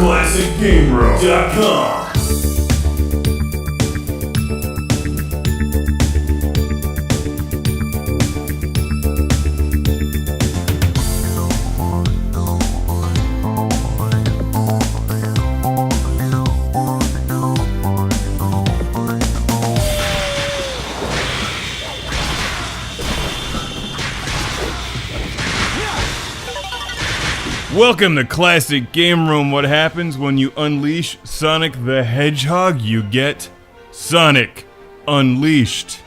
ClassicGameRoom.com. Welcome to Classic Game Room. What happens when you unleash Sonic the Hedgehog? You get Sonic Unleashed.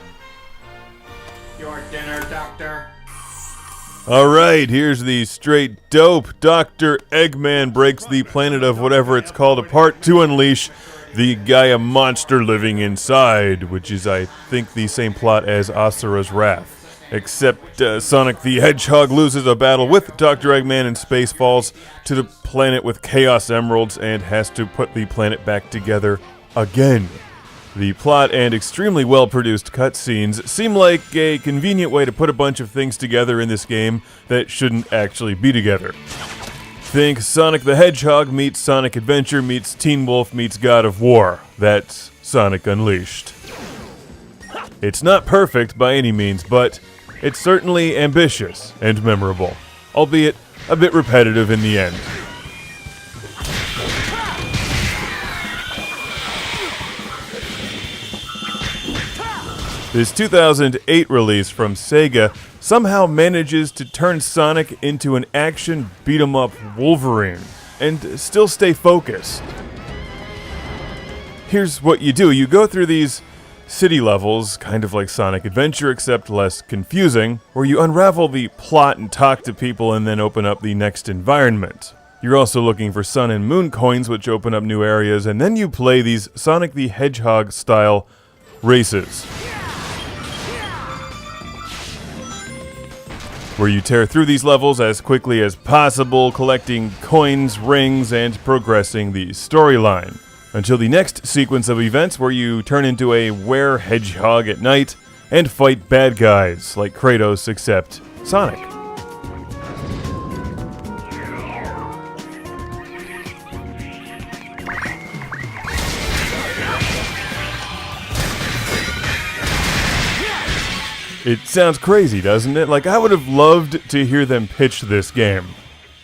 Your dinner, Doctor. Alright, here's the straight dope. Dr. Eggman breaks the planet of whatever it's called apart to unleash the Gaia monster living inside, which is, I think, the same plot as Asura's Wrath. Except Sonic the Hedgehog loses a battle with Dr. Eggman in space, falls to the planet with Chaos Emeralds, and has to put the planet back together again. The plot and extremely well-produced cutscenes seem like a convenient way to put a bunch of things together in this game that shouldn't actually be together. Think Sonic the Hedgehog meets Sonic Adventure meets Teen Wolf meets God of War. That's Sonic Unleashed. It's not perfect by any means, but it's certainly ambitious and memorable, albeit a bit repetitive in the end. This 2008 release from Sega somehow manages to turn Sonic into an action beat-em-up Wolverine, and still stay focused. Here's what you do. You go through these city levels, kind of like Sonic Adventure, except less confusing, where you unravel the plot and talk to people and then open up the next environment. You're also looking for Sun and Moon coins, which open up new areas, and then you play these Sonic the Hedgehog-style races, where you tear through these levels as quickly as possible, collecting coins, rings, and progressing the storyline. Until the next sequence of events where you turn into a were-hedgehog at night and fight bad guys like Kratos, except Sonic. It sounds crazy, doesn't it? Like, I would have loved to hear them pitch this game.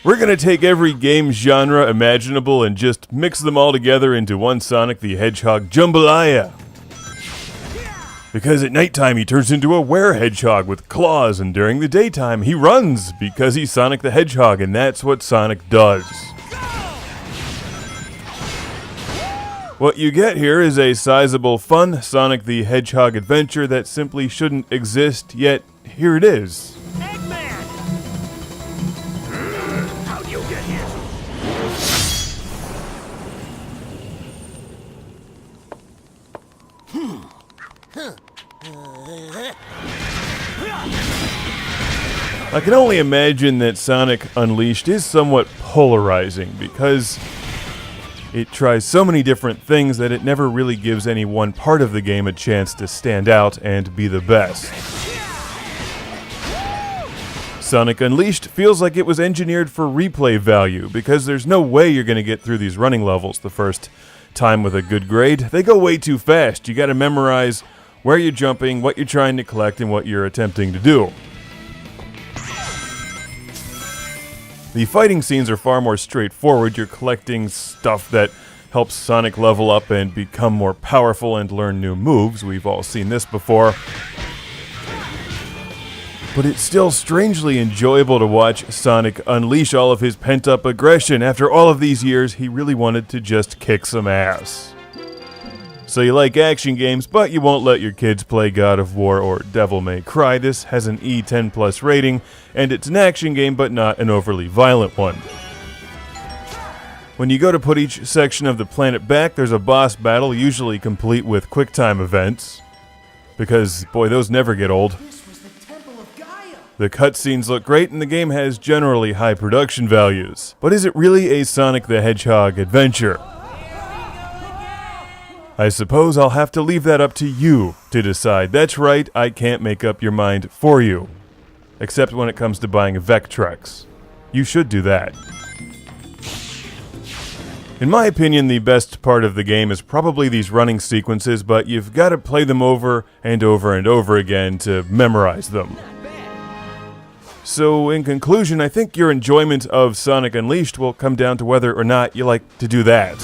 We're going to take every game genre imaginable and just mix them all together into one Sonic the Hedgehog jambalaya. Because at nighttime he turns into a were-hedgehog with claws, and during the daytime he runs because he's Sonic the Hedgehog, and that's what Sonic does. What you get here is a sizable, fun Sonic the Hedgehog adventure that simply shouldn't exist, yet here it is. I can only imagine that Sonic Unleashed is somewhat polarizing because it tries so many different things that it never really gives any one part of the game a chance to stand out and be the best. Sonic Unleashed feels like it was engineered for replay value because there's no way you're going to get through these running levels the first time with a good grade. They go way too fast. You got to memorize where you're jumping, what you're trying to collect, and what you're attempting to do. The fighting scenes are far more straightforward. You're collecting stuff that helps Sonic level up and become more powerful and learn new moves. We've all seen this before. But it's still strangely enjoyable to watch Sonic unleash all of his pent-up aggression. After all of these years, he really wanted to just kick some ass. So you like action games, but you won't let your kids play God of War or Devil May Cry. This has an E10+ rating, and it's an action game, but not an overly violent one. When you go to put each section of the planet back, there's a boss battle, usually complete with QuickTime events. Because, boy, those never get old. The cutscenes look great, and the game has generally high production values. But is it really a Sonic the Hedgehog adventure? I suppose I'll have to leave that up to you to decide. That's right, I can't make up your mind for you. Except when it comes to buying Vectrex. You should do that. In my opinion, the best part of the game is probably these running sequences, but you've got to play them over and over and over again to memorize them. So, in conclusion, I think your enjoyment of Sonic Unleashed will come down to whether or not you like to do that.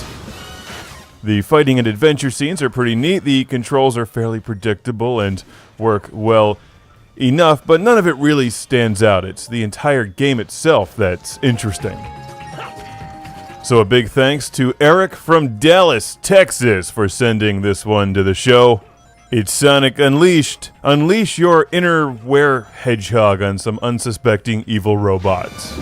The fighting and adventure scenes are pretty neat, the controls are fairly predictable and work well enough, but none of it really stands out. It's the entire game itself that's interesting. So a big thanks to Eric from Dallas, Texas, for sending this one to the show. It's Sonic Unleashed. Unleash your inner were hedgehog on some unsuspecting evil robots.